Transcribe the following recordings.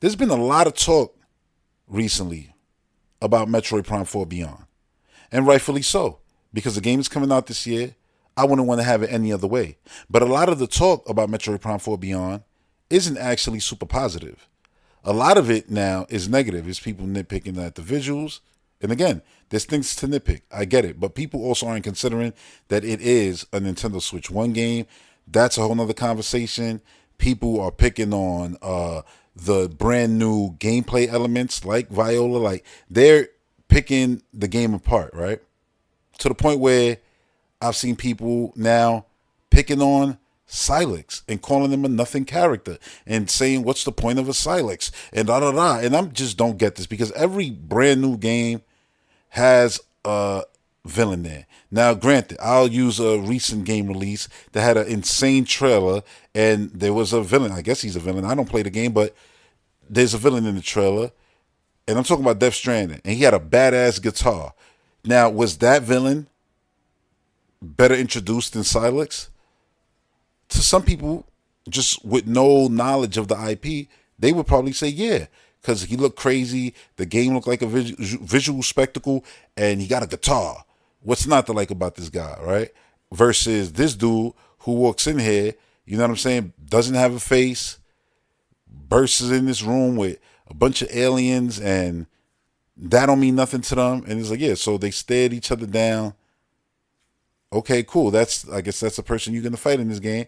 There's been a lot of talk recently about Metroid Prime 4 Beyond, and rightfully so, because the game is coming out this year. I wouldn't want to have it any other way. But a lot of the talk about Metroid Prime 4 Beyond isn't actually super positive. A lot of it now is negative. It's people nitpicking at the visuals. And again, there's things to nitpick. I get it. But people also aren't considering that it is a Nintendo Switch 1 game. That's a whole nother conversation. People are picking on the brand new gameplay elements like Viola. Like, they're picking the game apart, right? To the point where I've seen people now picking on Sylux and calling him a nothing character and saying, what's the point of a Sylux? And da da da. And I just don't get this, because every brand new game has a villain there. Now, granted, I'll use a recent game release that had an insane trailer and there was a villain. I guess he's a villain. I don't play the game, but there's a villain in the trailer. And I'm talking about Death Stranding. And he had a badass guitar. Now, was that villain better introduced than Sylux? To some people, just with no knowledge of the IP, they would probably say yeah, because he looked crazy. The game looked like a visual spectacle, and he got a guitar. What's not to like about this guy, right? Versus this dude who walks in here, you know what I'm saying, doesn't have a face, bursts in this room with a bunch of aliens, and that don't mean nothing to them. And it's like, yeah, so they stared each other down. Okay, cool. I guess that's the person you're gonna fight in this game.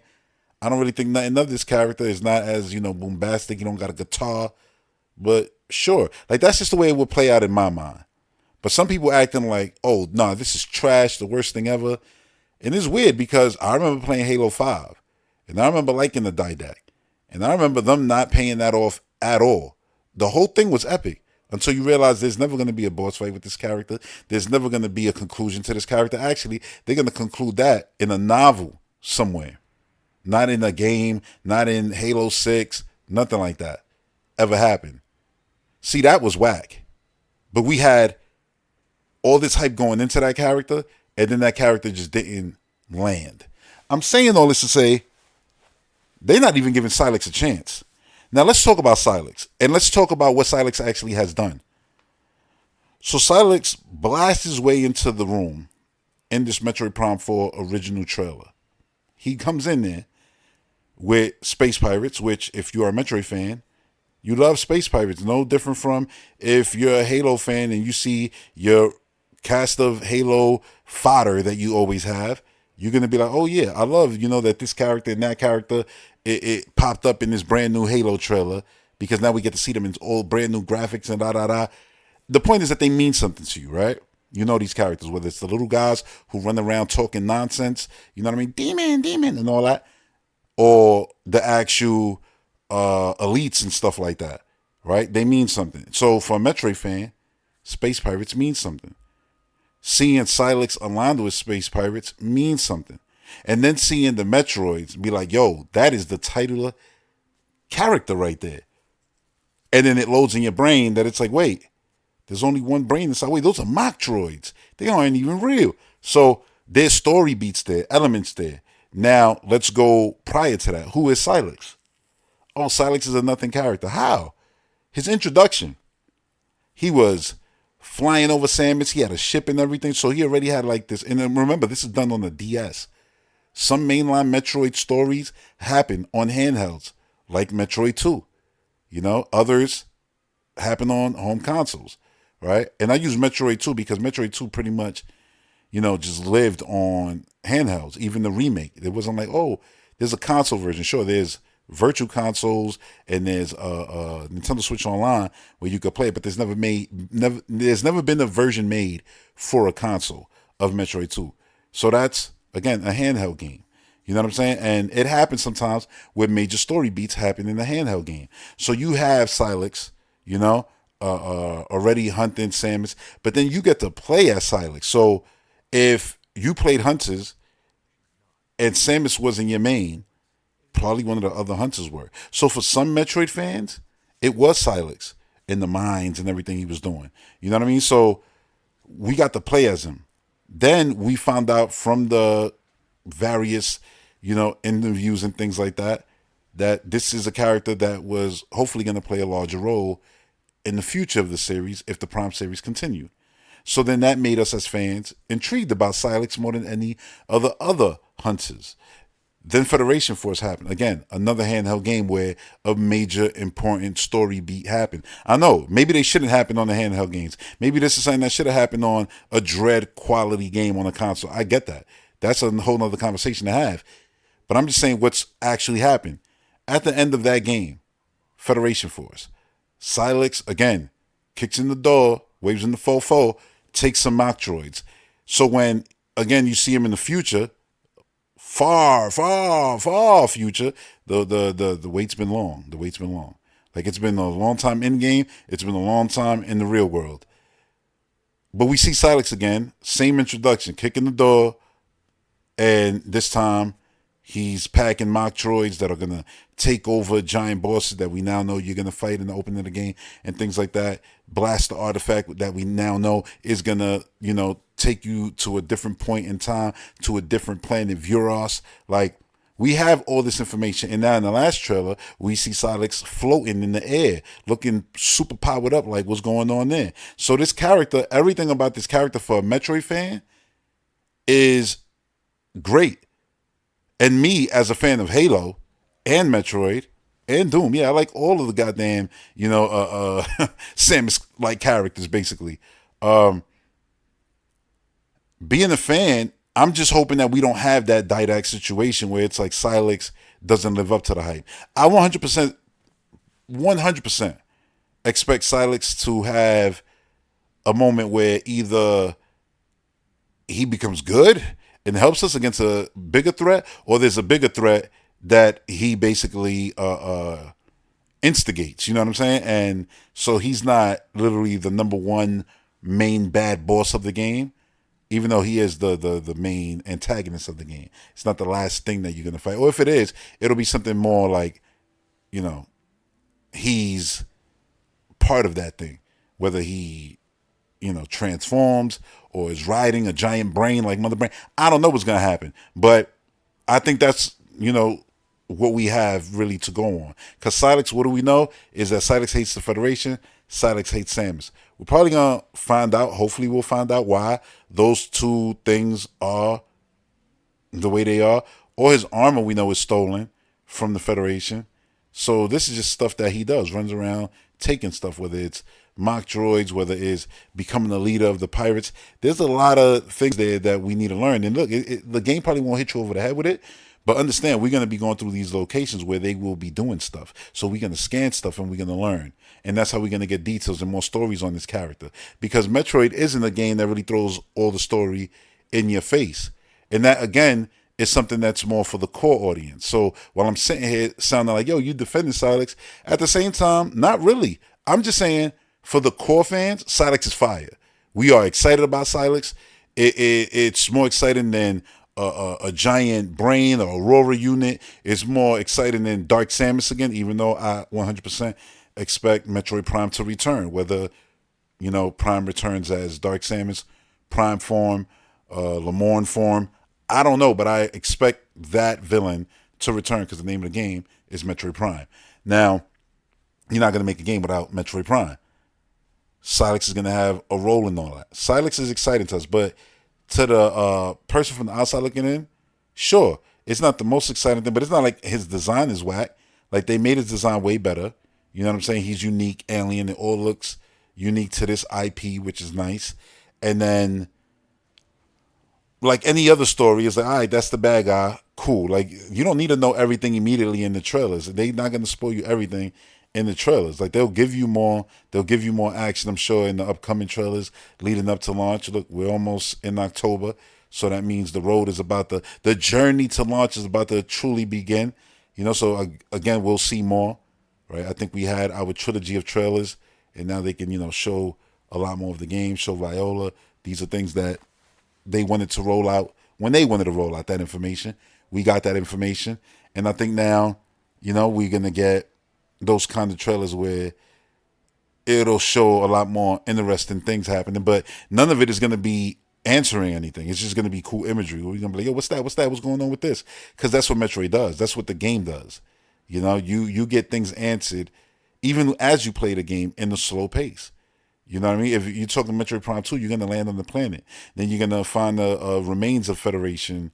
I don't really think nothing of this character is not as, bombastic. You don't got a guitar, but sure. Like, that's just the way it would play out in my mind. But some people acting like, oh, no, this is trash, the worst thing ever. And it's weird, because I remember playing Halo 5, and I remember liking the Didac, and I remember them not paying that off at all. The whole thing was epic. Until you realize there's never going to be a boss fight with this character. There's never going to be a conclusion to this character. Actually, they're going to conclude that in a novel somewhere. Not in a game, not in Halo 6, nothing like that ever happened. See, that was whack. But we had all this hype going into that character, and then that character just didn't land. I'm saying all this to say, they're not even giving Sylux a chance. Now, let's talk about Sylux, and let's talk about what Sylux actually has done. So Sylux blasts his way into the room in this Metroid Prime 4 original trailer. He comes in there with space pirates, which, if you are a Metroid fan, you love space pirates. No different from if you're a Halo fan and you see your cast of Halo fodder that you always have. You're going to be like, oh yeah, I love, that this character and that character, it popped up in this brand new Halo trailer, because now we get to see them in all brand new graphics and da da da. The point is that they mean something to you, right? You know these characters, whether it's the little guys who run around talking nonsense, you know what I mean? Demon, and all that. Or the actual elites and stuff like that, right? They mean something. So for a Metroid fan, space pirates mean something. Seeing Sylux aligned with space pirates means something. And then seeing the Metroids be like, yo, that is the titular character right there. And then it loads in your brain that it's like, wait, there's only one brain inside. Wait, those are mock droids. They aren't even real. So there's story beats there, elements there. Now, let's go prior to that. Who is Sylux? Oh, Sylux is a nothing character. How? His introduction. He was flying over Samus. He had a ship and everything. So he already had like this. And then remember, this is done on the DS. Some mainline Metroid stories happen on handhelds, like Metroid 2. Others happen on home consoles, right? And I use Metroid 2 because Metroid 2 pretty much, just lived on handhelds, even the remake. It wasn't like, oh, there's a console version. Sure, there's virtual consoles and there's a Nintendo Switch Online where you could play it, but there's never been a version made for a console of Metroid 2. So that's, again, a handheld game. You know what I'm saying? And it happens sometimes where major story beats happen in a handheld game. So you have Sylux, already hunting Samus, but then you get to play as Sylux. So if you played Hunters and Samus wasn't your main, probably one of the other Hunters were. So for some Metroid fans, it was Sylux in the mines and everything he was doing. You know what I mean? So we got to play as him. Then we found out from the various, interviews and things like that, that this is a character that was hopefully going to play a larger role in the future of the series if the Prime series continued. So then that made us as fans intrigued about Sylux more than any other hunters. Then Federation Force happened. Again, another handheld game where a major important story beat happened. I know, maybe they shouldn't happen on the handheld games. Maybe this is something that should have happened on a Dread quality game on a console. I get that. That's a whole nother conversation to have. But I'm just saying what's actually happened. At the end of that game, Federation Force, Sylux, again, kicks in the door, waves in the fofo, takes some mock droids. So when, again, you see him in the future, far future, the wait's been long. The wait's been long. Like, it's been a long time in game. It's been a long time in the real world. But we see Sylux again, same introduction, kick in the door, and this time he's packing mock droids that are going to take over giant bosses that we now know you're going to fight in the opening of the game and things like that. Blast the artifact that we now know is going to, take you to a different point in time, to a different planet, Vuros. Like, we have all this information. And now in the last trailer, we see Sylux floating in the air, looking super powered up, like what's going on there. So this character, everything about this character for a Metroid fan is great. And me, as a fan of Halo and Metroid and Doom, I like all of the goddamn, Samus-like characters, basically. Being a fan, I'm just hoping that we don't have that Didact situation where it's like Sylux doesn't live up to the hype. I 100% expect Sylux to have a moment where either he becomes good and helps us against a bigger threat, or there's a bigger threat that he basically instigates. You know what I'm saying? And so he's not literally the number one main bad boss of the game, even though he is the main antagonist of the game. It's not the last thing that you're going to fight. Or if it is, it'll be something more like, he's part of that thing. Whether he, transforms or is riding a giant brain like Mother Brain. I don't know what's going to happen. But I think that's, what we have really to go on. Because Sylux, what do we know? Is that Sylux hates the Federation. Sylux hates Samus. We're probably going to find out, hopefully we'll find out why those two things are the way they are. Or his armor, we know, is stolen from the Federation. So this is just stuff that he does. Runs around taking stuff, whether it's mock droids, whether it's becoming the leader of the pirates. There's a lot of things there that we need to learn. And look, the game probably won't hit you over the head with it. But understand, we're going to be going through these locations where they will be doing stuff. So we're going to scan stuff and we're going to learn. And that's how we're going to get details and more stories on this character. Because Metroid isn't a game that really throws all the story in your face. And that, again, is something that's more for the core audience. So while I'm sitting here sounding like, yo, you defending Sylux, at the same time, not really. I'm just saying, for the core fans, Sylux is fire. We are excited about Sylux. It's more exciting than a giant brain or Aurora unit. Is more exciting than Dark Samus again, even though I 100% expect Metroid Prime to return. Whether, Prime returns as Dark Samus, Prime form, Lamorne form, I don't know, but I expect that villain to return because the name of the game is Metroid Prime. Now, you're not going to make a game without Metroid Prime. Sylux is going to have a role in all that. Sylux is exciting to us, but to the person from the outside looking in, sure, it's not the most exciting thing, but it's not like his design is whack. Like, they made his design way better. You know what I'm saying? He's unique, alien. It all looks unique to this IP, which is nice. And then, like any other story, it's like, all right, that's the bad guy. Cool. Like, you don't need to know everything immediately in the trailers. They're not going to spoil you everything in the trailers. Like, they'll give you more action, I'm sure, in the upcoming trailers leading up to launch. Look, we're almost in October, so that means the road is about the journey to launch is about to truly begin. So again, we'll see more, right? I think we had our trilogy of trailers, and now they can, show a lot more of the game, show Viola. These are things that they wanted to roll out when they wanted to roll out that information. We got that information, and I think now, we're gonna get those kind of trailers where it'll show a lot more interesting things happening, but none of it is going to be answering anything. It's just going to be cool imagery. We're going to be like, yo, what's that? What's going on with this? Because that's what Metroid does. That's what the game does. You get things answered even as you play the game in a slow pace. You know what I mean? If you're talking Metroid Prime 2, you're going to land on the planet. Then you're going to find the remains of Federation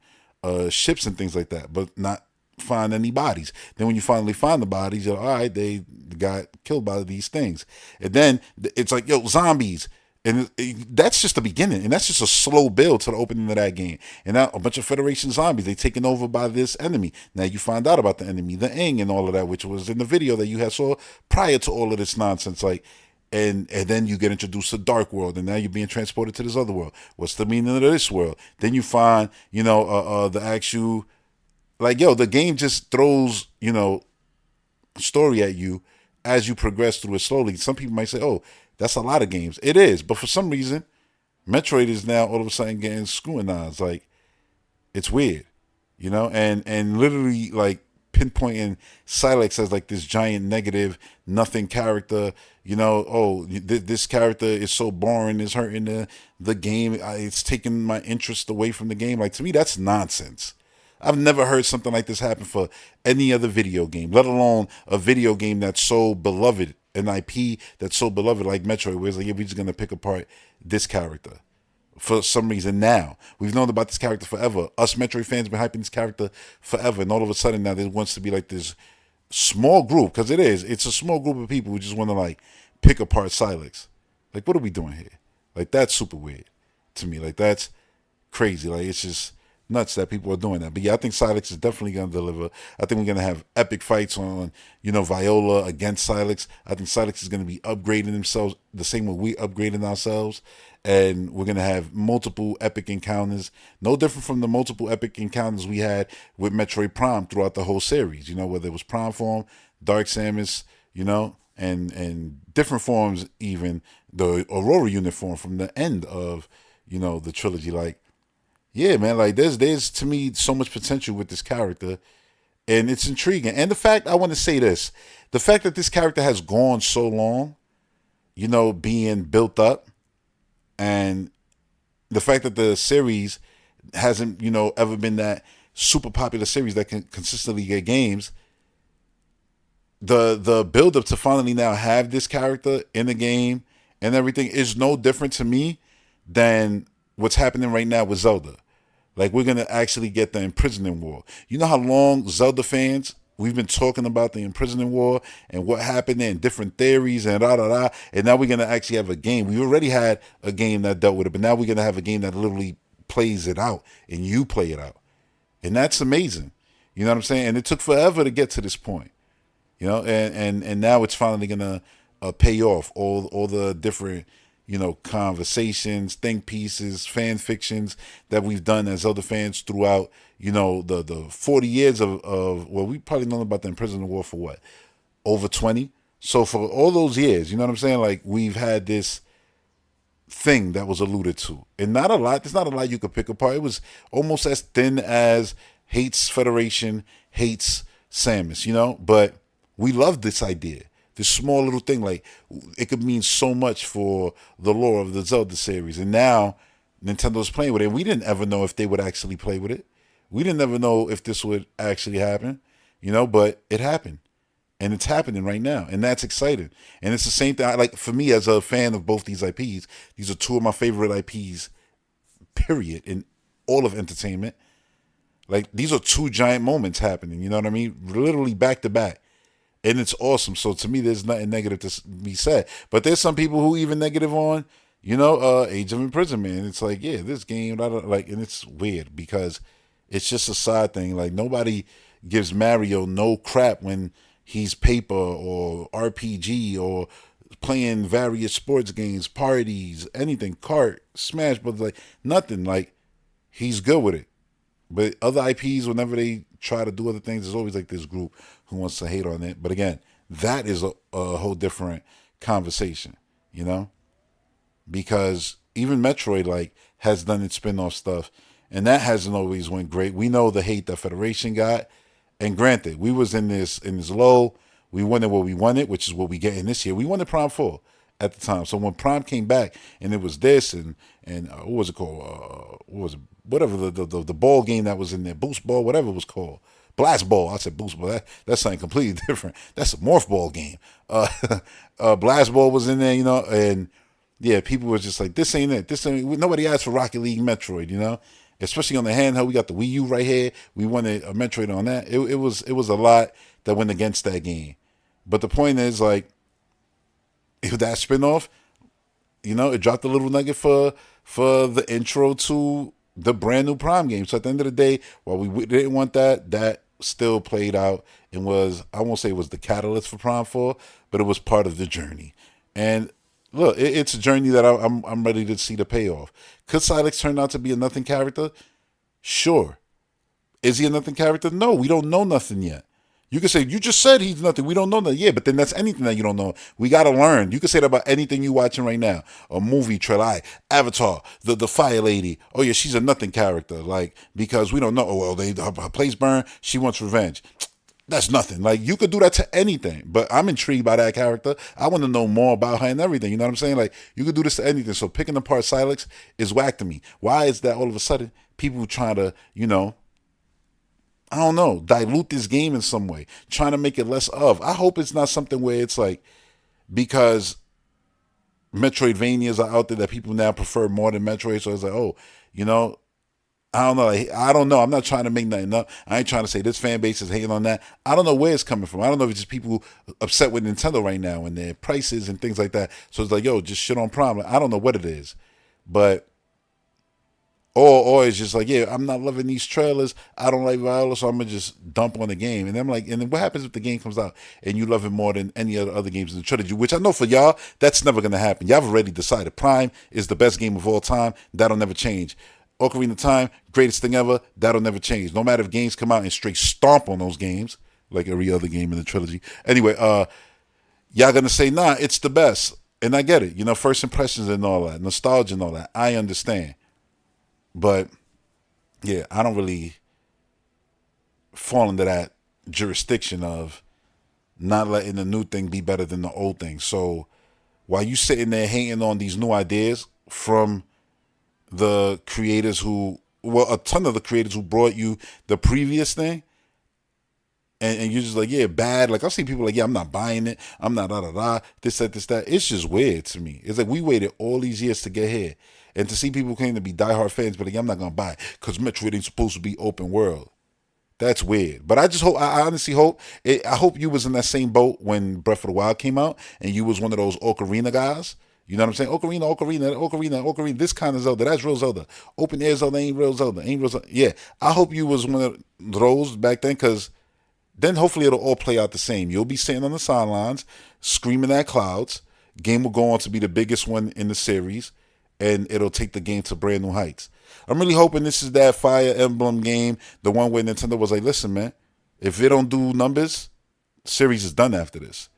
ships and things like that, but not find any bodies. Then when you finally find the bodies, you're like, all right, they got killed by these things. And then it's like, yo, zombies. And that's just the beginning. And that's just a slow build to the opening of that game. And now a bunch of Federation zombies, they taken over by this enemy. Now you find out about the enemy, the Ing and all of that, which was in the video that you had saw prior to all of this nonsense. Like, and then you get introduced to Dark World, and now you're being transported to this other world. What's the meaning of this world? Then you find, the actual, like, yo, the game just throws, story at you as you progress through it slowly. Some people might say, oh, that's a lot of games. It is, but for some reason, Metroid is now all of a sudden getting scrutinized. Like, it's weird, and literally like pinpointing Sylux as like this giant negative nothing character. This character is so boring, it's hurting the game. It's taking my interest away from the game. Like, to me, that's nonsense. I've never heard something like this happen for any other video game, let alone a video game that's so beloved, an IP that's so beloved like Metroid, where it's like, yeah, we're just gonna pick apart this character for some reason. Now we've known about this character forever. Us Metroid fans been hyping this character forever, and all of a sudden now there wants to be like this small group, because it's a small group of people who just want to like pick apart Sylux. Like, what are we doing here? Like, that's super weird to me. Like, that's crazy. Like, it's just nuts that people are doing that. But yeah, I think Sylux is definitely going to deliver. I think we're going to have epic fights on, Viola against Sylux. I think Sylux is going to be upgrading themselves the same way we upgrading ourselves. And we're going to have multiple epic encounters. No different from the multiple epic encounters we had with Metroid Prime throughout the whole series. Whether it was Prime form, Dark Samus, and different forms, even the Aurora unit form from the end of, the trilogy. Like, yeah, man, like there's to me so much potential with this character, and it's intriguing. And I want to say this, the fact that this character has gone so long, being built up, and the fact that the series hasn't, ever been that super popular series that can consistently get games, the build up to finally now have this character in the game and everything is no different to me than what's happening right now with Zelda. Like, we're going to actually get the imprisoning war. You know how long Zelda fans, we've been talking about the imprisoning war and what happened there and different theories and da-da-da. And now we're going to actually have a game. We already had a game that dealt with it, but now we're going to have a game that literally plays it out and you play it out. And that's amazing. You know what I'm saying? And it took forever to get to this point. And now it's finally going to pay off all the different conversations, think pieces, fan fictions that we've done as Zelda fans throughout, the 40 years of we probably known about the Imprisonment War for what? Over 20? So for all those years, you know what I'm saying? Like, we've had this thing that was alluded to. And not a lot, there's not a lot you could pick apart. It was almost as thin as hates Federation, hates Samus, but we love this idea. This small little thing, like, it could mean so much for the lore of the Zelda series. And now Nintendo's playing with it. And we didn't ever know if they would actually play with it. We didn't ever know if this would actually happen, but it happened. And it's happening right now. And that's exciting. And it's the same thing. Like, for me, as a fan of both these IPs, these are two of my favorite IPs, period, in all of entertainment. Like, these are two giant moments happening, you know what I mean? Literally back to back. And it's awesome. So to me, there's nothing negative to be said. But there's some people who even negative on, Age of Imprisonment. And it's like, yeah, this game, like, and it's weird because it's just a side thing. Like, nobody gives Mario no crap when he's paper or RPG or playing various sports games, parties, anything, kart, Smash, but like nothing. Like, he's good with it. But other IPs, whenever they try to do other things, there's always like this group who wants to hate on it. But again, that is a whole different conversation, because even Metroid like has done its spin-off stuff, and that hasn't always went great. We know the hate that Federation got, and granted, we was in this low. We wanted what we wanted, which is what we get in this year. We wanted Prime 4 at the time. So when Prime came back and it was this and what was it called? What was it? Whatever the ball game that was in there, Boost Ball, whatever it was called. Blast Ball. I said Boost Ball. That's something completely different. That's a Morph Ball game. Blast Ball was in there, and yeah, people were just like, this ain't it. This ain't. Nobody asked for Rocket League Metroid, especially on the handheld. We got the Wii U right here. We wanted a Metroid on that. It was a lot that went against that game. But the point is, like, if that spinoff, it dropped a little nugget for the intro to the brand new Prime game. So at the end of the day, while we didn't want that still played out and was, I won't say it was the catalyst for Prime 4, but it was part of the journey. And look, it's a journey that I'm ready to see the payoff. Could Sylux turn out to be a nothing character? Sure. Is he a nothing character? No, we don't know nothing yet. You can say, you just said he's nothing. We don't know that. Yeah, but then that's anything that you don't know. We got to learn. You can say that about anything you're watching right now. A movie trailer, Avatar, the Fire Lady. Oh, yeah, she's a nothing character. Like, because we don't know. Oh, well, her place burned. She wants revenge. That's nothing. Like, you could do that to anything. But I'm intrigued by that character. I want to know more about her and everything. You know what I'm saying? Like, you could do this to anything. So picking apart Sylux is whack to me. Why is that all of a sudden people trying to, I don't know, dilute this game in some way, trying to make it less of. I hope it's not something where it's like, because Metroidvanias are out there that people now prefer more than Metroid, so it's like, oh, I don't know. I don't know. I'm not trying to make nothing up. I ain't trying to say this fan base is hating on that. I don't know where it's coming from. I don't know if it's just people upset with Nintendo right now and their prices and things like that. So it's like, yo, just shit on Prime. I don't know what it is, but or it's just like, yeah, I'm not loving these trailers. I don't like Viola, so I'm gonna just dump on the game. And I'm like, and then what happens if the game comes out and you love it more than any other games in the trilogy? Which I know for y'all, that's never gonna happen. Y'all have already decided Prime is the best game of all time. That'll never change. Ocarina of Time, greatest thing ever. That'll never change. No matter if games come out and straight stomp on those games, like every other game in the trilogy. Anyway, y'all gonna say, nah, it's the best. And I get it. First impressions and all that, nostalgia and all that. I understand. But yeah, I don't really fall into that jurisdiction of not letting the new thing be better than the old thing. So while you sitting there hating on these new ideas from the creators a ton of the creators who brought you the previous thing, and you're just like, yeah, bad. Like, I've seen people like, yeah, I'm not buying it. I'm not this, that, this, that. It's just weird to me. It's like, we waited all these years to get here. And to see people claim to be diehard fans, but like, I'm not going to buy it because Metroid ain't supposed to be open world. That's weird. But I honestly hope, I hope you was in that same boat when Breath of the Wild came out and you was one of those Ocarina guys. You know what I'm saying? Ocarina, this kind of Zelda. That's real Zelda. Open air Zelda ain't real Zelda. Yeah, I hope you was one of those back then, because then hopefully it'll all play out the same. You'll be sitting on the sidelines, screaming at clouds. Game will go on to be the biggest one in the series, and it'll take the game to brand new heights. I'm really hoping this is that Fire Emblem game, the one where Nintendo was like, listen, man, if it don't do numbers, series is done after this.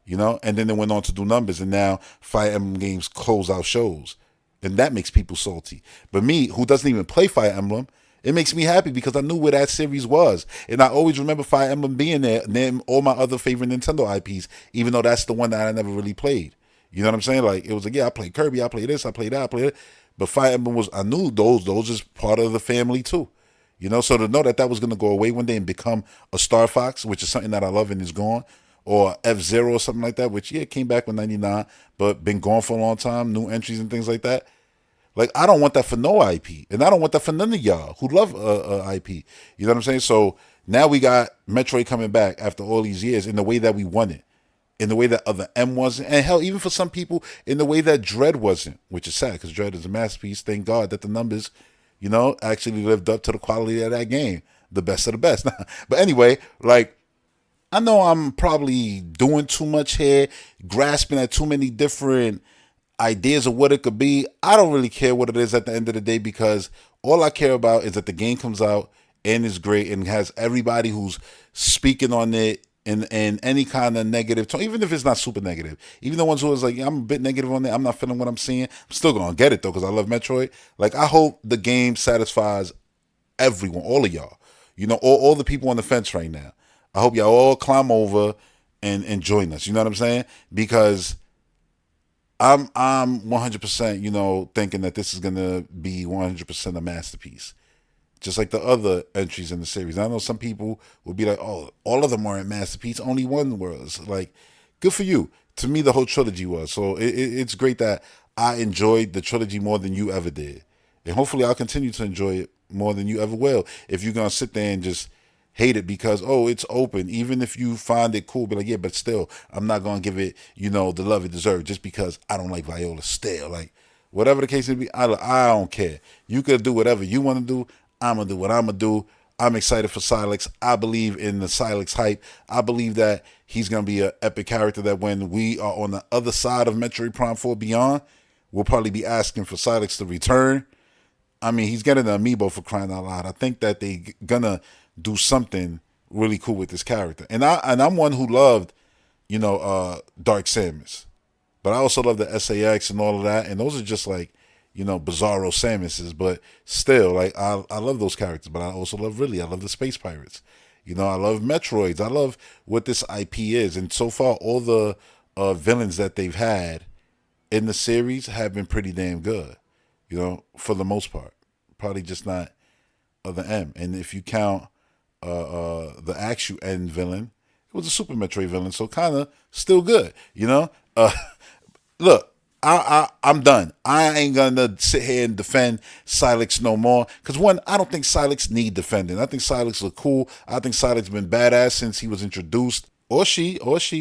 And then they went on to do numbers, and now Fire Emblem games close out shows. And that makes people salty. But me, who doesn't even play Fire Emblem, it makes me happy because I knew where that series was. And I always remember Fire Emblem being there, and then all my other favorite Nintendo IPs, even though that's the one that I never really played. You know what I'm saying? Like, it was like, yeah, I played Kirby, I played this, I played that, I played it. But Fire Emblem I knew those is part of the family too. So to know that was going to go away one day and become a Star Fox, which is something that I love and is gone, or F-Zero or something like that, which, yeah, came back with 99, but been gone for a long time, new entries and things like that. Like, I don't want that for no IP, and I don't want that for none of y'all who love IP. You know what I'm saying? So now we got Metroid coming back after all these years in the way that we want it, in the way that other M wasn't, and hell, even for some people, in the way that Dread wasn't, which is sad because Dread is a masterpiece. Thank God that the numbers, actually lived up to the quality of that game. The best of the best. But anyway, like, I know I'm probably doing too much here, grasping at too many different ideas of what it could be. I don't really care what it is at the end of the day, because all I care about is that the game comes out and is great and has everybody who's speaking on it in any kind of negative tone, even if it's not super negative. Even the ones who is like, yeah, I'm a bit negative on it, I'm not feeling what I'm seeing, I'm still going to get it though because I love Metroid. Like, I hope the game satisfies everyone, all of y'all. All the people on the fence right now. I hope y'all all climb over and join us. You know what I'm saying? Because I'm 100%, thinking that this is gonna be 100% a masterpiece. just like the other entries in the series. I know some people will be like, "Oh, all of them weren't masterpiece. Only one was." Like, good for you. To me, the whole trilogy was. So it's great that I enjoyed the trilogy more than you ever did, and hopefully, I'll continue to enjoy it more than you ever will. If you're gonna sit there and just hate it because it's open, even if you find it cool, be like, yeah, but still, I'm not gonna give it the love it deserves just because I don't like Viola still. Like, whatever the case may be, I don't care. You could do whatever you want to do. I'm gonna do what I'm gonna do. I'm excited for Sylux. I believe in the Sylux hype. I believe that he's gonna be an epic character that when we are on the other side of Metroid Prime 4 Beyond, we'll probably be asking for Sylux to return. I mean, he's getting an amiibo, for crying out loud. I think that they gonna do something really cool with this character. And I'm one who loved, Dark Samus. But I also love the SAX and all of that. And those are just like, bizarro Samuses. But still, like, I love those characters. But I also love I love the Space Pirates. I love Metroids. I love what this IP is. And so far, all the villains that they've had in the series have been pretty damn good. For the most part. Probably just not the M. And if you count the actual end villain, it was a Super Metroid villain. So kind of still good, Look, I'm done. I ain't gonna sit here and defend Sylux no more. Cause one, I don't think Sylux need defending. I think Sylux look cool. I think Sylux been badass since he was introduced. Or she.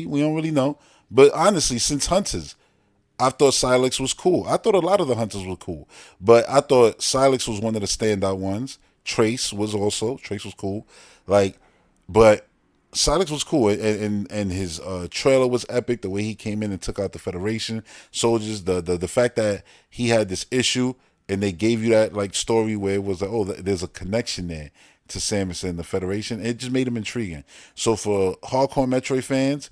We don't really know. But honestly, since Hunters, I thought Sylux was cool. I thought a lot of the Hunters were cool. But I thought Sylux was one of the standout ones. Trace was cool. Like, but Sylux was cool, and his trailer was epic. The way he came in and took out the Federation soldiers, the fact that he had this issue, and they gave you that like story where it was like, oh, there's a connection there to Samus and the Federation. It just made him intriguing. So for hardcore Metroid fans,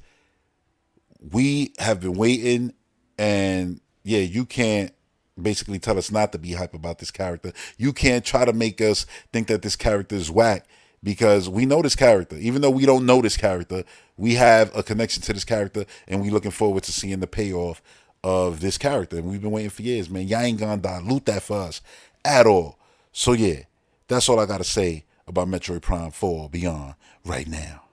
we have been waiting, and yeah, you can't basically tell us not to be hype about this character. You can't try to make us think that this character is whack, because we know this character. Even though we don't know this character, we have a connection to this character, and we looking forward to seeing the payoff of this character. And we've been waiting for years, man. Y'all ain't gonna dilute that for us at all. So yeah, that's all I gotta say about Metroid Prime 4 Beyond right now.